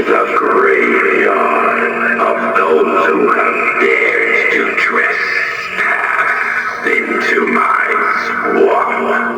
is a graveyard of those who have dared to trespass into my swamp.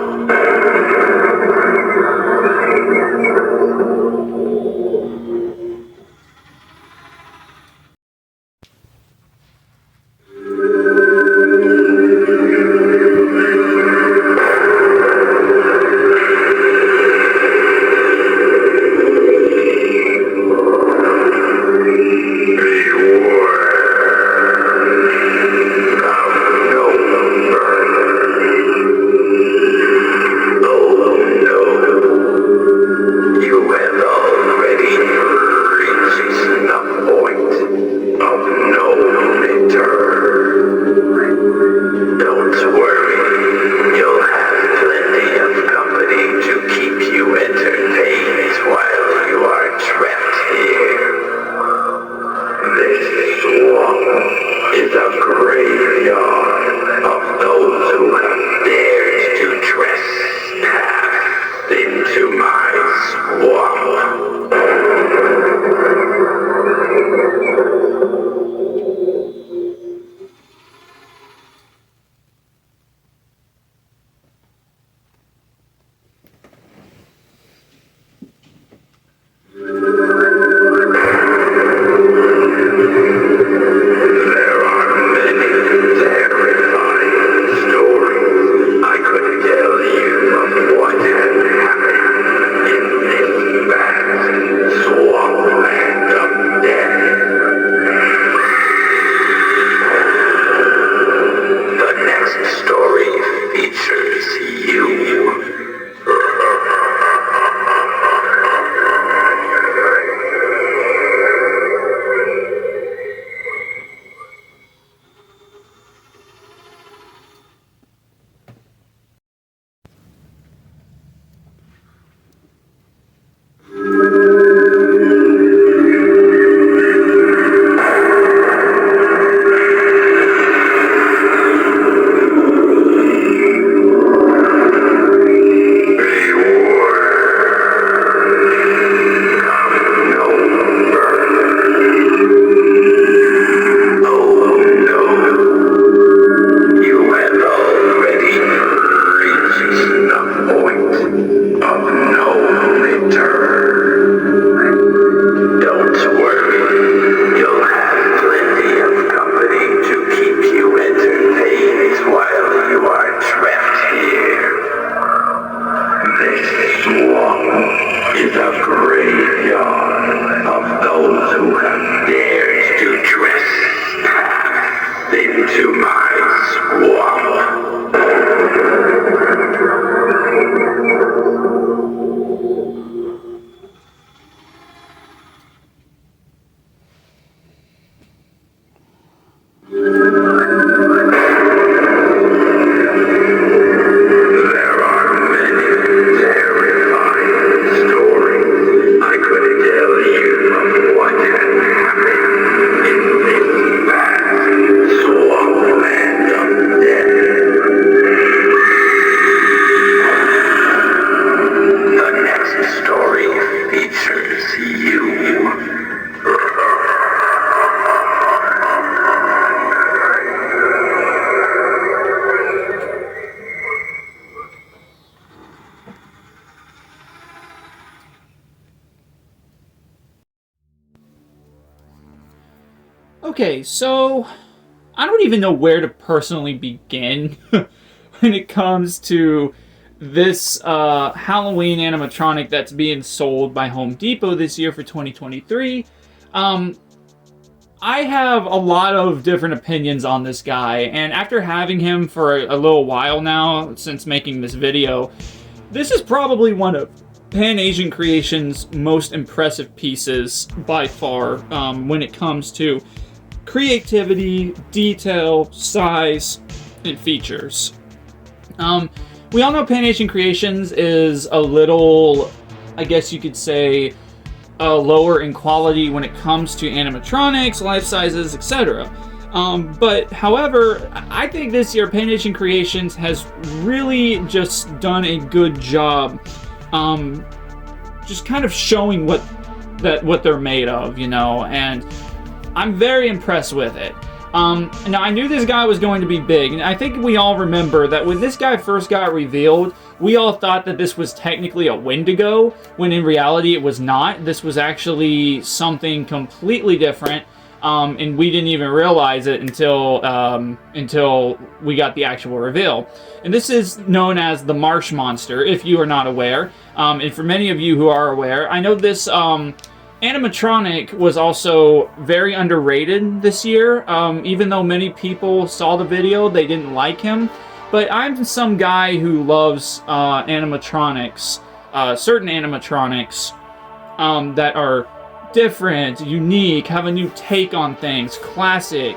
Okay, so I don't even know where to personally begin when it comes to this Halloween animatronic that's being sold by Home Depot this year for 2023. I have a lot of different opinions on this guy, and after having him for a little while now, since making this video, this is probably one of Pan Asian Creations' most impressive pieces by far when it comes to creativity, detail, size, and features. We all know Pan Asian Creations is a little, I guess you could say, lower in quality when it comes to animatronics, life sizes, etc. But however, I think this year Pan Asian Creations has really just done a good job just kind of showing what what they're made of, you know, and I'm very impressed with it. Now, I knew this guy was going to be big, and I think we all remember that when this guy first got revealed, we all thought that this was technically a Wendigo, when in reality it was not. This was actually something completely different, and we didn't even realize it until we got the actual reveal. And this is known as the Marsh Monster, if you are not aware. And for many of you who are aware, I know this animatronic was also very underrated this year. Even though many people saw the video, they didn't like him. But I'm some guy who loves animatronics, certain animatronics that are different, unique, have a new take on things, classic,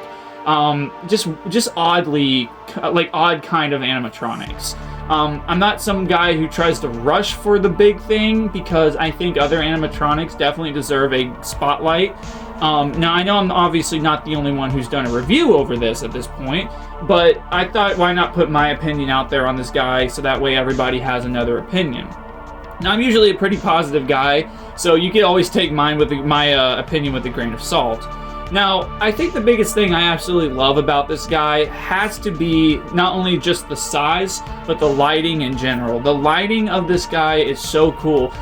just oddly, like odd kind of animatronics. I'm not some guy who tries to rush for the big thing, because I think other animatronics definitely deserve a spotlight. Now, I know I'm obviously not the only one who's done a review over this at this point, but I thought, why not put my opinion out there on this guy, so that way everybody has another opinion. Now, I'm usually a pretty positive guy, so you can always take my opinion with a grain of salt. Now, I think the biggest thing I absolutely love about this guy has to be not only just the size, but the lighting in general. The lighting of this guy is so cool.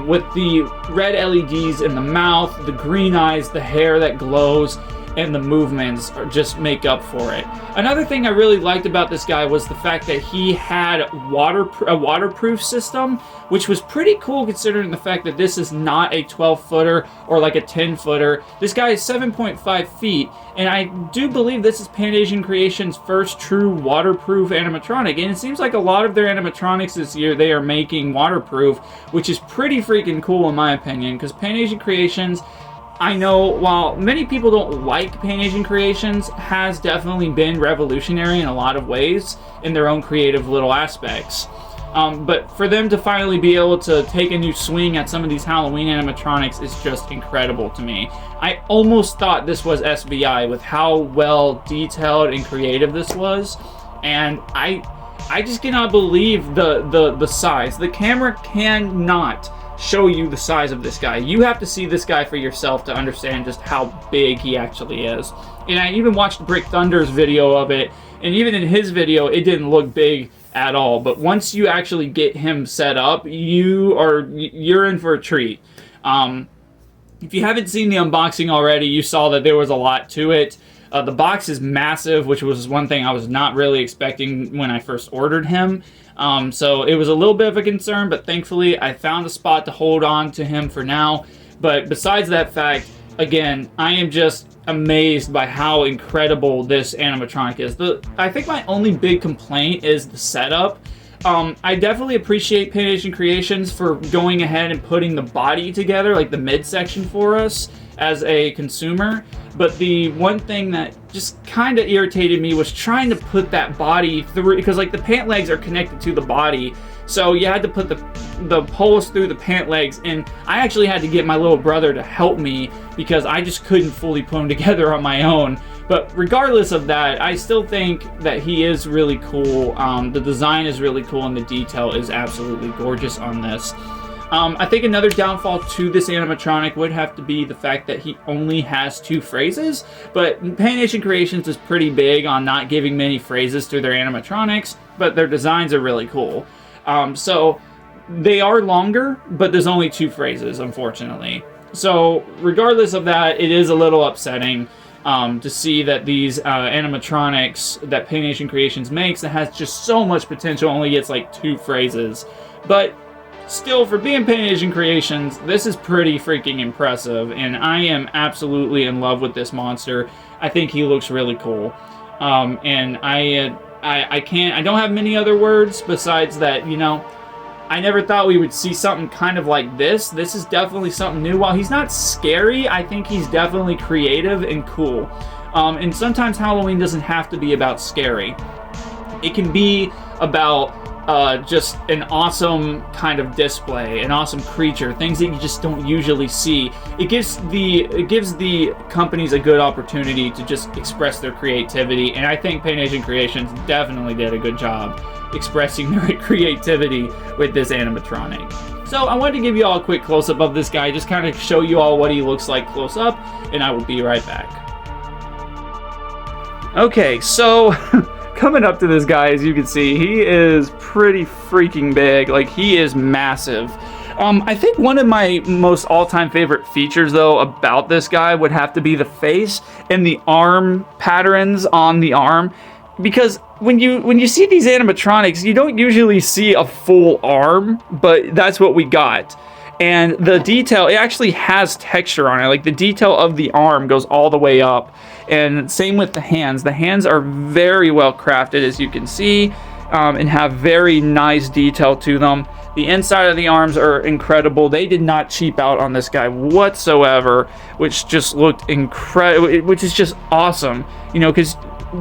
With the red LEDs in the mouth, the green eyes, the hair that glows, and the movements just make up for it. Another thing I really liked about this guy was the fact that he had a waterproof system, which was pretty cool considering the fact that this is not a 12-footer or like a 10-footer. This guy is 7.5 feet, and I do believe this is Pan Asian Creations' first true waterproof animatronic, and it seems like a lot of their animatronics this year, they are making waterproof, which is pretty freaking cool in my opinion, because Pan Asian Creations, I know, while many people don't like Pan Asian Creations, has definitely been revolutionary in a lot of ways in their own creative little aspects. But for them to finally be able to take a new swing at some of these Halloween animatronics is just incredible to me. I almost thought this was SBI with how well detailed and creative this was, and I just cannot believe the size. The camera cannot show you the size of this guy. You have to see this guy for yourself to understand just how big he actually is. And I even watched Brick Thunder's video of it, and even in his video, it didn't look big at all. But once you actually get him set up, you're in for a treat. If you haven't seen the unboxing already, you saw that there was a lot to it. The box is massive, which was one thing I was not really expecting when I first ordered him. So it was a little bit of a concern, but thankfully I found a spot to hold on to him for now. But besides that fact, again, I am just amazed by how incredible this animatronic is. I think my only big complaint is the setup. I definitely appreciate Pan Asian Creations for going ahead and putting the body together, like the midsection for us as a consumer. But the one thing that just kind of irritated me was trying to put that body through, because like the pant legs are connected to the body, so you had to put the poles through the pant legs, and I actually had to get my little brother to help me because I just couldn't fully put them together on my own. But regardless of that, I still think that he is really cool. The design is really cool, and the detail is absolutely gorgeous on this. I think another downfall to this animatronic would have to be the fact that he only has 2 phrases, but Pan Asian Creations is pretty big on not giving many phrases to their animatronics, but their designs are really cool. So they are longer, but there's only 2 phrases, unfortunately. So regardless of that, it is a little upsetting to see that these animatronics that Pan Asian Creations makes that has just so much potential only gets like 2 phrases. But still, for being Pan Asian Creations, this is pretty freaking impressive, and I am absolutely in love with this monster. I think he looks really cool, and I don't have many other words besides that. You know, I never thought we would see something kind of like this. This is definitely something new. While he's not scary, I think he's definitely creative and cool. And sometimes Halloween doesn't have to be about scary. It can be about just an awesome kind of display, an awesome creature, things that you just don't usually see. It gives the companies a good opportunity to just express their creativity, and I think Pan Asian Creations definitely did a good job expressing their creativity with this animatronic. So I wanted to give you all a quick close-up of this guy, just kind of show you all what he looks like close up, and I will be right back. Okay, so coming up to this guy, as you can see, he is pretty freaking big. Like, he is massive. I think one of my most all-time favorite features, though, about this guy would have to be the face and the arm patterns on the arm. Because when you see these animatronics, you don't usually see a full arm, but that's what we got. And the detail, it actually has texture on it. Like, the detail of the arm goes all the way up. And same with the hands. The hands are very well crafted, as you can see, and have very nice detail to them. The inside of the arms are incredible. They did not cheap out on this guy whatsoever, which just looked incredible, which is just awesome. You know, because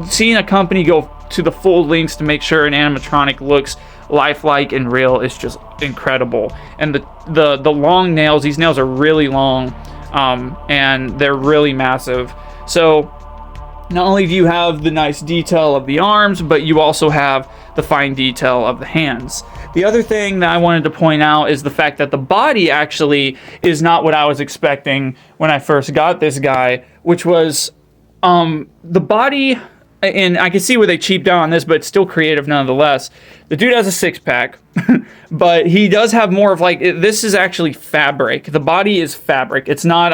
seeing a company go to the full lengths to make sure an animatronic looks lifelike and real is just incredible. And the long nails, these nails are really long, and they're really massive. So not only do you have the nice detail of the arms, but you also have the fine detail of the hands. The other thing that I wanted to point out is the fact that the body actually is not what I was expecting when I first got this guy, which was the body. And I can see where they cheaped out on this, but it's still creative nonetheless. The dude has a six-pack, but he does have more of like, this is actually fabric. The body is fabric. It's not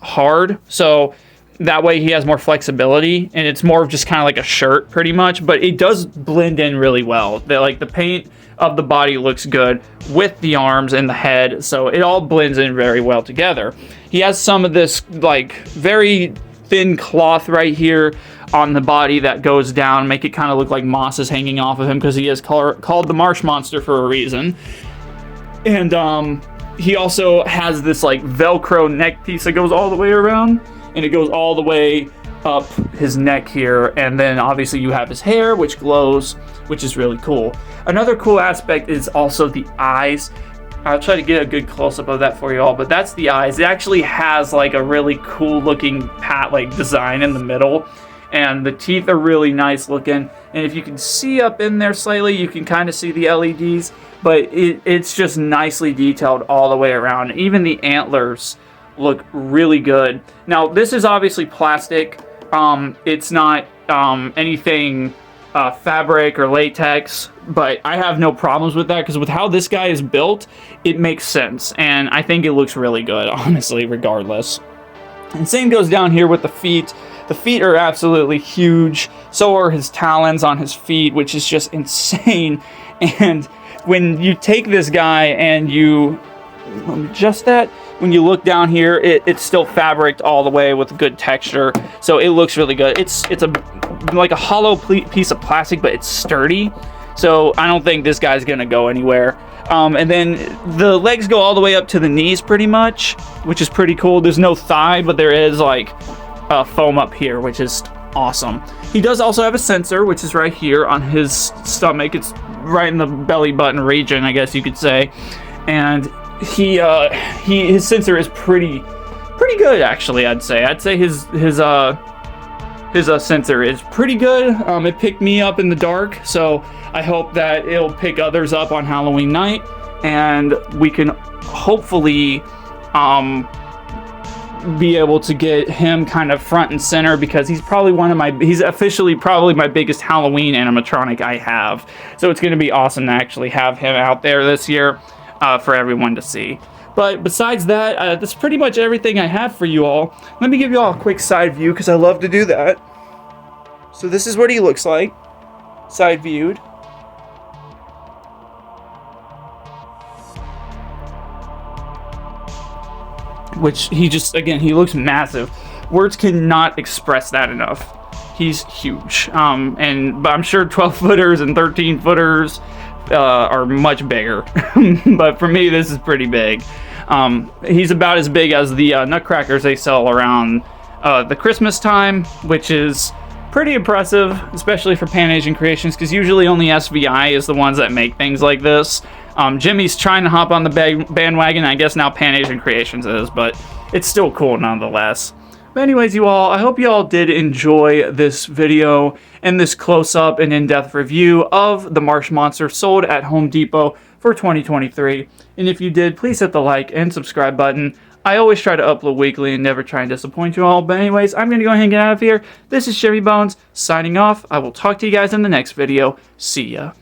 hard, so that way he has more flexibility, and it's more of just kind of like a shirt pretty much, but it does blend in really well. The paint of the body looks good with the arms and the head, so it all blends in very well together. He has some of this like very thin cloth right here on the body that goes down, make it kind of look like moss is hanging off of him, because he is called the Marsh Monster for a reason. And he also has this like Velcro neck piece that goes all the way around, and it goes all the way up his neck here, and then obviously you have his hair, which glows, which is really cool. Another cool aspect is also the eyes. I'll try to get a good close-up of that for you all, but that's the eyes. It actually has like a really cool looking design in the middle, and the teeth are really nice looking. And if you can see up in there slightly, you can kind of see the LEDs, but it's just nicely detailed all the way around. Even the antlers look really good. Now, this is obviously plastic. It's not anything fabric or latex, but I have no problems with that, because with how this guy is built, it makes sense, and I think it looks really good, honestly, regardless. And same goes down here with the feet. The feet are absolutely huge. So are his talons on his feet, which is just insane. And when you take this guy and you adjust that, when you look down here, it's still fabric all the way with good texture, so it looks really good. It's like a hollow piece of plastic, but it's sturdy, so I don't think this guy's gonna go anywhere. And then the legs go all the way up to the knees pretty much, which is pretty cool. There's no thigh, but there is like foam up here, which is awesome. He does also have a sensor, which is right here on his stomach. It's right in the belly button region, I guess you could say. And his sensor is pretty good, actually. I'd say his sensor is pretty good. It picked me up in the dark, so I hope that it'll pick others up on Halloween night, and we can hopefully be able to get him kind of front and center, because he's officially probably my biggest Halloween animatronic I have. So it's going to be awesome to actually have him out there this year for everyone to see. But besides that, that's pretty much everything I have for you all. Let me give you all a quick side view, because I love to do that. So this is what he looks like, side viewed. Which he looks massive. Words cannot express that enough. He's huge. But I'm sure 12-footers and 13-footers are much bigger. But for me, this is pretty big. He's about as big as the nutcrackers they sell around the Christmas time, which is pretty impressive, especially for Pan Asian Creations, because usually only SVI is the ones that make things like this. Jimmy's trying to hop on the bandwagon. I guess now Pan Asian Creations is, but it's still cool nonetheless. But anyways, you all, I hope you all did enjoy this video and this close-up and in-depth review of the Marsh Monster, sold at Home Depot for 2023. And if you did, please hit the like and subscribe button. I always try to upload weekly and never try and disappoint you all. But anyways, I'm going to go ahead and get out of here. This is Shimmy Bones signing off. I will talk to you guys in the next video. See ya.